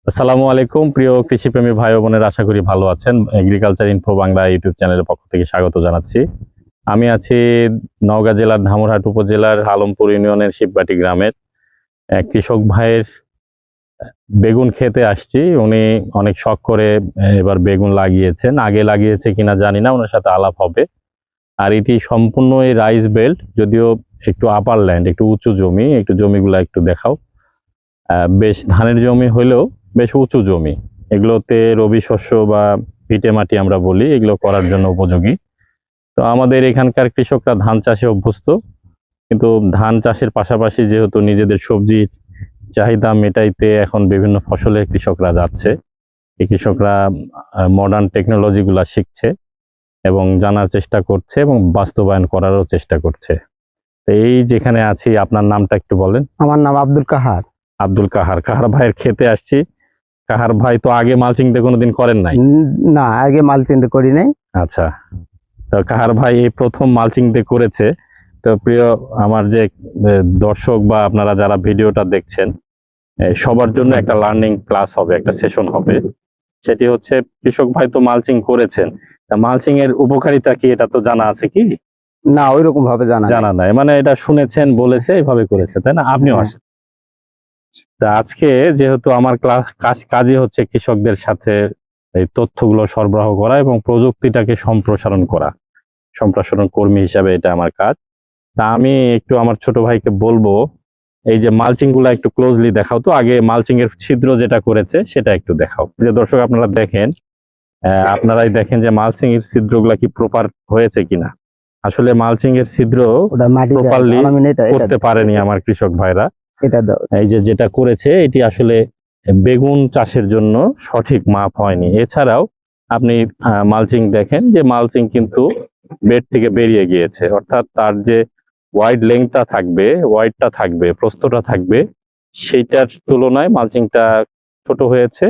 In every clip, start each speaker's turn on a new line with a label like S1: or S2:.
S1: আসসালামু আলাইকুম প্রিয় কৃষিপ্রেমী ভাই ও বোনের, আশা করি ভালো আছেন। এগ্রিকালচার ইনফো বাংলা ইউটিউব চ্যানেলের পক্ষ থেকে স্বাগত জানাচ্ছি। আমি আছি নওগাঁ জেলার ধামুরহাট উপজেলার আলমপুর ইউনিয়নের শিববাটি গ্রামের এক কৃষক ভাইয়ের বেগুন খেতে আসছি। উনি অনেক শখ করে এবার বেগুন লাগিয়েছেন, আগে লাগিয়েছে কিনা জানি না, ওনার সাথে আলাপ হবে। আর এটি সম্পূর্ণ এই রাইস বেল্ট, যদিও একটু আপার ল্যান্ড, একটু উঁচু জমি, একটু জমিগুলো একটু দেখাও। বেশ ধানের জমি হলেও বেশ উঁচু জমি, এগুলোতে রবি শস্য বা ভিটে মাটি আমরা বলি, এগুলো করার জন্য উপযোগী। তো আমাদের এখানকার কৃষকরা ধান চাষে অভ্যস্ত, কিন্তু ধান চাষের পাশাপাশি যেহেতু নিজেদের সবজির চাহিদা মেটাইতে এখন বিভিন্ন ফসলে কৃষকরা যাচ্ছে, এই কৃষকরা মডার্ন টেকনোলজিগুলা শিখছে এবং জানার চেষ্টা করছে এবং বাস্তবায়ন করারও চেষ্টা করছে। তো এই যেখানে আছি, আপনার নামটা একটু বলেন।
S2: আমার নাম আব্দুল কাহার।
S1: আব্দুল কাহার। কাহার ভাইয়ের খেতে আসছি। কাহার ভাই তো আগে মালচিং দিয়ে কোনোদিন করেন নাই?
S2: না, আগে মালচিং করি নাই।
S1: আচ্ছা, তো কাহার ভাই এই প্রথম মালচিং দিয়ে করেছে। তো প্রিয় আমার যে দর্শক বা আপনারা যারা ভিডিওটা দেখছেন, সবার জন্য একটা লার্নিং ক্লাস হবে, একটা সেশন হবে। সেটি হচ্ছে, কৃষক ভাই তো মালচিং করেছেন, মালচিং এর উপকারিতা কি এটা তো জানা আছে কি?
S2: না, ওই রকম ভাবে জানা
S1: নাই, মানে এটা শুনেছেন, বলেছে, এইভাবে করেছে, তাই না? আপনিও আসেন। তা আজকে যেহেতু আমার কাজই হচ্ছে কৃষকদের সাথে এই তথ্যগুলো সরবরাহ করা এবং প্রযুক্তিটাকে সম্প্রসারণ করা, সম্প্রসারণ কর্মী হিসাবে এটা আমার কাজ। তা আমি একটু আমার ছোট ভাইকে বলবো, এই যে মালচিং গুলা একটু ক্লোজলি দেখাও তো। আগে মালচিং এর ছিদ্র যেটা করেছে সেটা একটু দেখাও। যে দর্শক আপনারা দেখেন, আপনারাই দেখেন যে মালচিং এর ছিদ্রগুলা কি প্রপার হয়েছে কিনা। আসলে মালচিং এর ছিদ্র প্রপারলি করতে পারেনি আমার কৃষক ভাইরা। এই যে যেটা করেছে এটি আসলে বেগুন চাষের জন্য সঠিক মাপ হয়নি। এছাড়াও আপনি মালচিং দেখেন যে মালচিং কিন্তু বেড থেকে বেরিয়ে গিয়েছে, অর্থাৎ তার যে ওয়াইড লেংথটা থাকবে, ওয়াইডটা থাকবে, প্রস্থটা থাকবে, সেইটার তুলনায় মালচিংটা ছোট হয়েছে।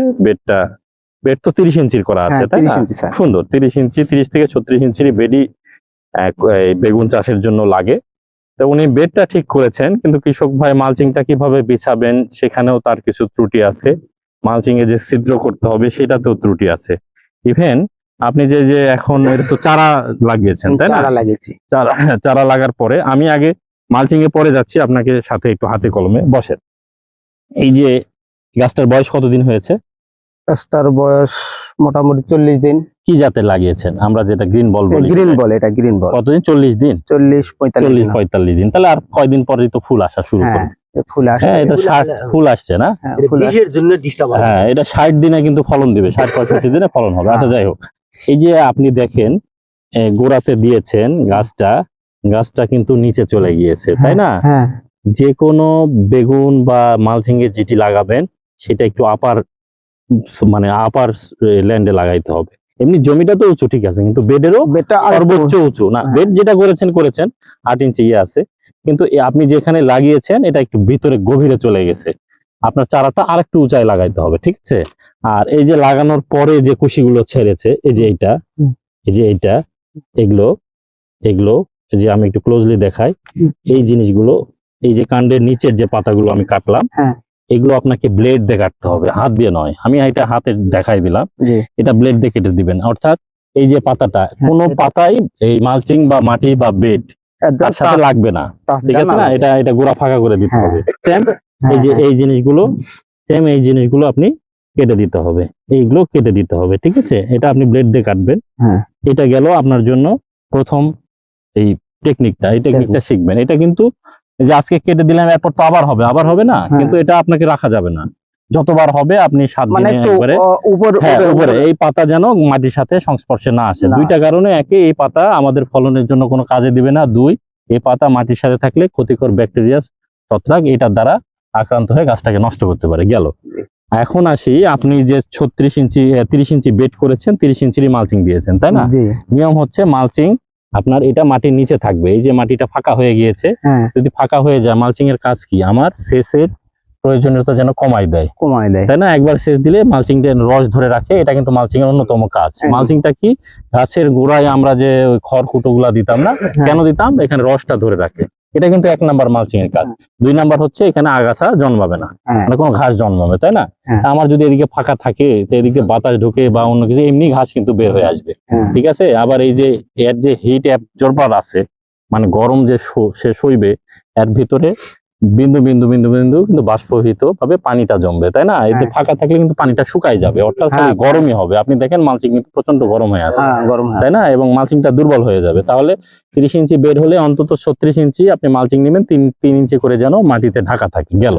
S1: বেড তো 30 ইঞ্চির করা আছে, তাই না? সুন্দর 30 ইঞ্চি, 30 থেকে 36 ইঞ্চির বেডই বেগুন চাষের জন্য লাগে। তো উনি বেডটা ঠিক করেছেন, কিন্তু কৃষক ভাই মালচিংটা কিভাবে বিছাবেন সেখানেও তার কিছু ত্রুটি আছে। মালচিং এ যে ছিদ্র করতে হবে সেটাতেও ত্রুটি আছে। ইভেন আপনি যে এখন এটা তো চারা লাগিয়েছেন, তাই না? চারা লাগার পরে, আমি আগে মালচিং এ পরে যাচ্ছি, আপনাকে সাথে একটু হাতে কলমে বসেন। এই যে গাছটার বয়স কতদিন হয়েছে?
S2: গাছটার বয়স মোটামুটি 40 দিন।
S1: কি জাতের লাগিয়েছেন? আমরা যেটা গ্রিন বল বলি।
S2: গ্রিন বল, এটা গ্রিন বল।
S1: কতদিন? 40 দিন, 40-45 দিন। তাহলে আর কয়দিন পরেই তো ফুল আসা শুরু করবে।
S2: ফুল আসছে,
S1: এটা ফুল আসছে না? হ্যাঁ, এটা 60 দিনে কিন্তু ফলন দিবে, 60-65 দিনে ফলন হবে। আচ্ছা, যাই হোক, এই যে আপনি দেখেন গোড়াতে দিয়েছেন গাছটা কিন্তু নিচে চলে গিয়েছে, তাই না? যে কোনো বেগুন বা মালচিং এ যেটি লাগাবেন সেটা একটু আপার ল্যান্ডে লাগাইতে হবে। এমনি জমিটা তো উঁচু, ঠিক আছে, কিন্তু বেডেরও সর্বোচ্চ উঁচু না। বেড যেটা করেছেন 8 ইঞ্চি আছে, কিন্তু আপনি যেখানে লাগিয়েছেন এটা একটু ভিতরে গভীরে চলে গেছে। আপনার চারাটা আরেকটু উঁচায় লাগাইতে হবে, ঠিক আছে? আর এই যে লাগানোর পরে যে কুশিগুলো ছেড়েছে, এই যে এইটা, এগুলো যে আমি একটু ক্লোজলি দেখাই, এই জিনিসগুলো, এই যে কাণ্ডের নিচের যে পাতাগুলো আমি কাটলাম, এগুলো আপনাকে ব্লেড দিয়ে কাটতে হবে, হাত দিয়ে নয়। আমি এটা হাতে দেখাই দিলাম, এটা ব্লেড দিয়ে কেটে দিবেন। অর্থাৎ এই যে পাতাটা, কোনো পাতাই এই মালচিং বা মাটি বা বেড তার সাথে লাগবে না, ঠিক আছে না? এটা গোড়া ফাঁকা করে দিতে হবে। এই যে এই জিনিসগুলো আপনি কেটে দিতে হবে, এইগুলো কেটে দিতে হবে, ঠিক আছে? এটা আপনি ব্লেড দিয়ে কাটবেন। এটা গেল আপনার জন্য প্রথম এই টেকনিকটা শিখবেন। এটা কিন্তু যে আজকে কেটে দিলাম, এরপর তো আবার হবে না, কিন্তু এটা আপনাকে রাখা যাবে না। যতবার হবে আপনি 7 দিনে একবারে উপরে, এই পাতা যেন মাটির সাথে সংস্পর্শে না আসে। দুইটা কারণে: একে, এই পাতা আমাদের ফলনের জন্য কোনো কাজে দিবে না; দুই, এই পাতা মাটির সাথে থাকলে ক্ষতিকর ব্যাকটেরিয়া, ছত্রাক এটার দ্বারা আক্রান্ত হয়ে গাছটাকে নষ্ট করতে পারে। গেল। এখন আসি, আপনি যে 30 ইঞ্চি বেড করেছেন, 30 ইঞ্চির মালচিং দিয়েছেন, তাই না? নিয়ম হচ্ছে, মালচিং আপনার এটা মাটির নিচে থাকবে। এই যে মাটিটা ফাঁকা হয়ে গিয়েছে, যদি ফাঁকা হয়ে যায়, মালচিং এর কাজ কি? আমার সেচের প্রয়োজনীয়তা যেন কমাই দেয়, তাই না? একবার সেচ দিলে মালচিংটা রস ধরে রাখে, এটা কিন্তু মালচিং এর অন্যতম কাজ। মালচিংটা কি? গাছের গোড়ায় আমরা যে খড়কুটো গুলা দিতাম না, কেন দিতাম? এখানে রসটা ধরে রাখে। এটা কিন্তু 1 নাম্বার মালচিং এর কাজ। 2 নাম্বার হচ্ছে এখানে আগাছা জন্মাবে না, মানে কোনো ঘাস জন্মাবে, তাই না? আমার যদি এদিকে ফাঁকা থাকে তো এদিকে বাতাস ঢুকে বা অন্য কিছু, এমনি ঘাস কিন্তু বের হয়ে আসবে, ঠিক আছে? আবার এই যে এর যে হিট অ্যাবজর্বার আছে, মানে গরম যে সে সইবে, এর ভিতরে বিন্দু বিন্দু বিন্দু বিন্দু কিন্তু বাষ্পীভূত ভাবে পানিটা জমবে, তাই না? এতে ফাঁকা থাকলে কিন্তু পানিটা শুকায় যাবে, অর্থাৎ খালি গরমই হবে। আপনি দেখেন মালচিং কিন্তু প্রচন্ড গরম হয়ে আছে, তাই না? এবং মালচিংটা দুর্বল হয়ে যাবে। তাহলে 30 ইঞ্চি বের হলে অন্তত 36 ইঞ্চি আপনি মালচিং নেবেন, 3 ইঞ্চি করে যেন মাটিতে ঢাকা থাকে, গেল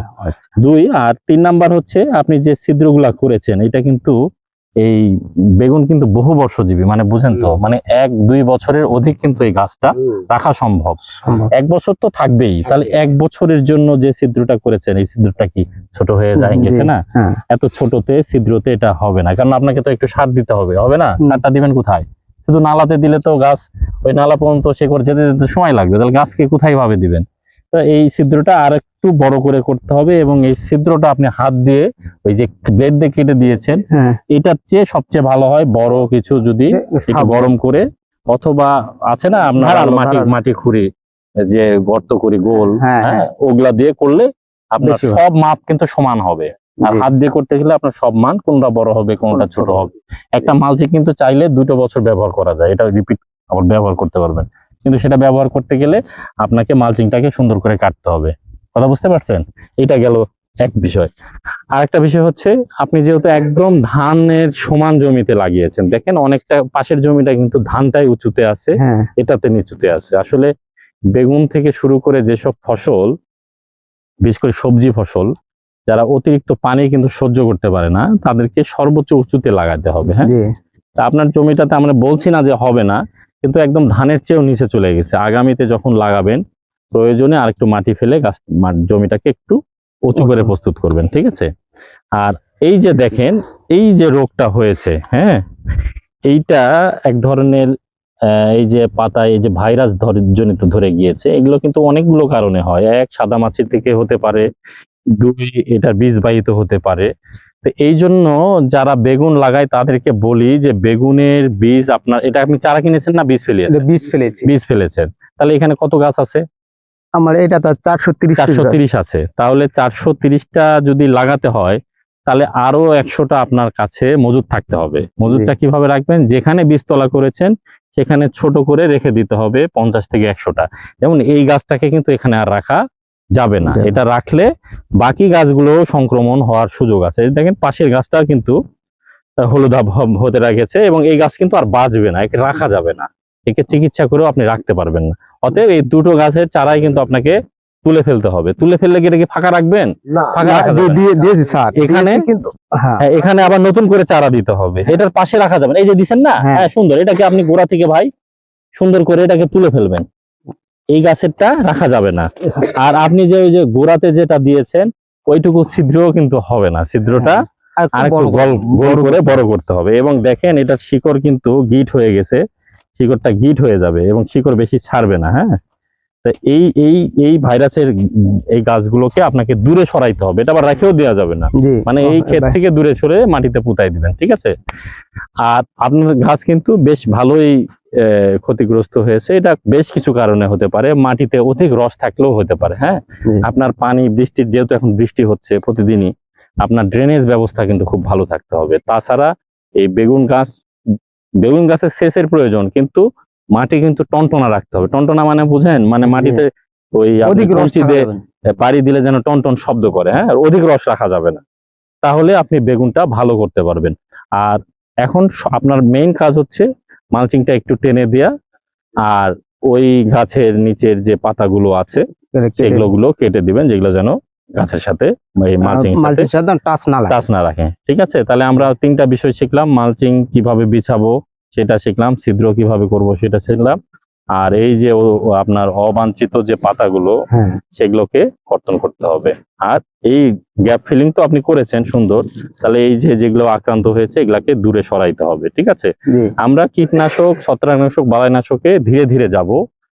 S1: 2। আর 3 নাম্বার হচ্ছে আপনি যে ছিদ্রগুলা করেছেন, এটা কিন্তু এই বেগুন কিন্তু বহু বর্ষজীবী, মানে বুঝেন তো, মানে 1-2 বছরের অধিক কিন্তু এই গাছটা রাখা সম্ভব। 1 বছর তো থাকবেই, তাহলে 1 বছরের জন্য যে ছিদ্রটা করেছেন, এই ছিদ্রটা কি ছোট হয়ে যায় গেছে না? এত ছোটতে ছিদ্রতে এটা হবে না, কারণ আপনাকে তো একটু সার দিতে হবে, হবে না? সারটা দিবেন কোথায়? শুধু নালাতে দিলে তো গাছ ওই নালা পর্যন্ত শেকড় যেতে যেতে সময় লাগবে, তাহলে গাছকে কোথায় ভাবে দিবেন? তো এই ছিদ্রটা আর একটু বড় করে করতে হবে, এবং এই ছিদ্রটা আপনি হাত দিয়ে ওই যে ব্লেড দিয়ে কেটে দিয়েছেন, এটার চেয়ে সবচেয়ে ভালো হয় বড় কিছু যদি একটু গরম করে, অথবা আছে না আপনার মাটি খুঁড়ি যে গর্ত করি গোল, ওগুলা দিয়ে করলে আপনার সব মাপ কিন্তু সমান হবে। আর হাত দিয়ে করতে গেলে আপনার সব মান কোনটা বড় হবে কোনটা ছোট হবে। একটা মালচিং কিন্তু চাইলে 2 বছর ব্যবহার করা যায়, এটা রিপিট আবার ব্যবহার করতে পারবেন, কিন্তু সেটা ব্যবহার করতে গেলে আপনাকে মালচিংটাকে সুন্দর করে কাটতে হবে। কথা বুঝতে পারছেন? এটা গেল এক বিষয়। আরেকটা বিষয় হচ্ছে, আপনি যেহেতু একদম ধানের সমান জমিতে লাগিয়েছেন, দেখেন অনেকটা পাশের জমিটা কিন্তু ধানটাই উঁচুতে আছে, এটাতে নিচুতে আছে। আসলে বেগুন থেকে শুরু করে যেসব ফসল, বিশেষ করে সবজি ফসল, যারা অতিরিক্ত পানি কিন্তু সহ্য করতে পারে না, তাদেরকে সর্বোচ্চ উঁচুতে লাগাতে হবে। হ্যাঁ, তা আপনার জমিটাতে আমরা বলছি না যে হবে না, কিন্তু একদম ধানের চেয়েও নিচে চলে গেছে। আগামীতে যখন লাগাবেন, প্রয়োজনে আরেকটু মাটি ফেলে জমিটাকে একটু উঁচু করে প্রস্তুত করবেন, ঠিক আছে? আর এই যে দেখেন, এই যে রোগটা হয়েছে, হ্যাঁ, এইটা এক ধরনের এই যে পাতায় এই যে ভাইরাস জনিত ধরে গিয়েছে, এগুলো কিন্তু অনেকগুলো কারণে হয়। 1, সাদা মাছির থেকে হতে পারে, 2, এটার বীজ বাহিত হতে পারে। তো এই জন্য যারা বেগুন লাগায় তাদেরকে বলি যে বেগুনের বীজ, আপনার এটা আপনি চারা কিনেছেন না বীজ ফেলিয়েছেন? বীজ ফেলেছেন। তাহলে এখানে কত গাছ আছে?
S2: আমার এটা তো 430
S1: আছে। তাহলে 430টা যদি লাগাতে হয়, তাহলে আরো 100টা আপনার কাছে মজুদ থাকতে হবে। মজুদটা কিভাবে রাখবেন? যেখানে বীজতলা করেছেন সেখানে ছোট করে রেখে দিতে হবে 50 থেকে 100টা। যেমন এই গাছটাকে কিন্তু এখানে আর রাখা যাবে না, এটা রাখলে বাকি গাছগুলো সংক্রমণ হওয়ার সুযোগ আছে। দেখেন পাশের গাছটা কিন্তু হলুদা হতে রাখেছে, এবং এই গাছ কিন্তু আর বাঁচবে না, একে রাখা যাবে না, একে চিকিৎসা করেও আপনি রাখতে পারবেন না। অতএব এই দুটো গাছের চারাই কিন্তু আপনাকে তুলে ফেলতে হবে। তুলে ফেললে কি এটা কি ফাঁকা রাখবেন? এখানে আবার নতুন করে চারা দিতে হবে, এটার পাশে রাখা যাবে না। এই যে দিচ্ছেন না, হ্যাঁ সুন্দর, এটাকে আপনি গোড়া থেকে ভাই সুন্দর করে এটাকে তুলে ফেলবেন, এই গাছেরটা রাখা যাবে না। আর আপনি যে ওই যে গোড়াতে যেটা দিয়েছেন ওইটুকু ছিদ্রও কিন্তু হবে না, ছিদ্রটা আরেকটু গোল করে বড় করতে হবে। এবং দেখেন এটার শিকড় কিন্তু গিট হয়ে গেছে, শিকড়টা গিট হয়ে যাবে এবং শিকড় বেশি ছাড়বে না। হ্যাঁ, তো এই ভাইরাসের এই গাছগুলোকে আপনাকে দূরে সরাইতে হবে, এটা আবার রেখেও দেওয়া যাবে না, মানে এই ক্ষেত থেকে দূরে সরে মাটিতে পুঁতাই দিবেন, ঠিক আছে? আর আপনার গাছ কিন্তু বেশ ভালোই ক্ষতিগ্রস্ত হয়েছে। এটা বেশ কিছু কারণে হতে পারে, মাটিতে অধিক রস থাকলেও হতে পারে। হ্যাঁ, আপনার পানি বৃষ্টির, যেহেতু এখন বৃষ্টি হচ্ছে প্রতিদিনই, আপনার ড্রেনেজ ব্যবস্থা কিন্তু খুব ভালো থাকতে হবে। তাছাড়া এই বেগুন গাছের সেচের প্রয়োজন, কিন্তু মাটি কিন্তু টনটনা রাখতে হবে। টনটনা মানে বুঝেন, মানে মাটিতে ওই পাড়ি দিলে যেন টনটন শব্দ করে, হ্যাঁ, অধিক রস রাখা যাবে না, তাহলে আপনি বেগুনটা ভালো করতে পারবেন। আর এখন আপনার মেইন কাজ হচ্ছে মালচিংটা একটু টেনে দেয়া, আর ওই গাছের নিচের যে পাতাগুলো আছে সেগুলো কেটে দিবেন, যেগুলো যেন গাছের সাথে টাচ না রাখে, ঠিক আছে? তাহলে আমরা 3টা বিষয় শিখলাম, মালচিং কিভাবে বিছাবো সেটা শিখলাম, ছিদ্র কিভাবে করব সেটা শিখলাম, আর এই যে আপনার অবাঞ্ছিত যে পাতাগুলো সেগুলোকে কর্তন করতে হবে। আর এই গ্যাপ ফিলিং তো আপনি করেছেন সুন্দর, তাহলে এই যে যেগুলো আক্রান্ত হয়েছে এগুলাকে দূরে সরাইতে হবে, ঠিক আছে? আমরা কীটনাশক, ছত্রাকনাশক, বালাইনাশকে ধীরে ধীরে যাব,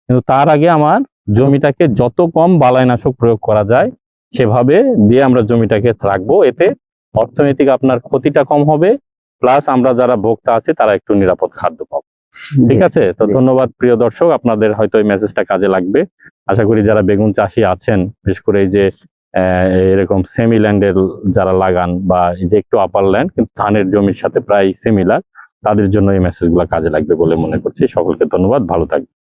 S1: কিন্তু তার আগে আমার জমিটাকে যত কম বালাইনাশক প্রয়োগ করা যায় সেভাবে দিয়ে আমরা জমিটাকে রাখবো। এতে অর্থনৈতিক আপনার ক্ষতিটা কম হবে, প্লাস আমরা যারা ভোক্তা আছে তারা একটু নিরাপদ খাদ্য পাবো। ঠিক আছে, তো ধন্যবাদ প্রিয় দর্শক, আপনাদের হয়তো এই মেসেজটা কাজে লাগবে। আশা করি যারা বেগুন চাষি আছেন, বিশেষ করে এই যে এরকম সেমি ল্যান্ডের যারা লাগান, বা এই যে একটু আপার ল্যান্ড কিন্তু ধানের জমির সাথে প্রায় সিমিলার, তাদের জন্য এই মেসেজগুলো কাজে লাগবে বলে মনে করছি। সকলকে ধন্যবাদ, ভালো থাকবেন।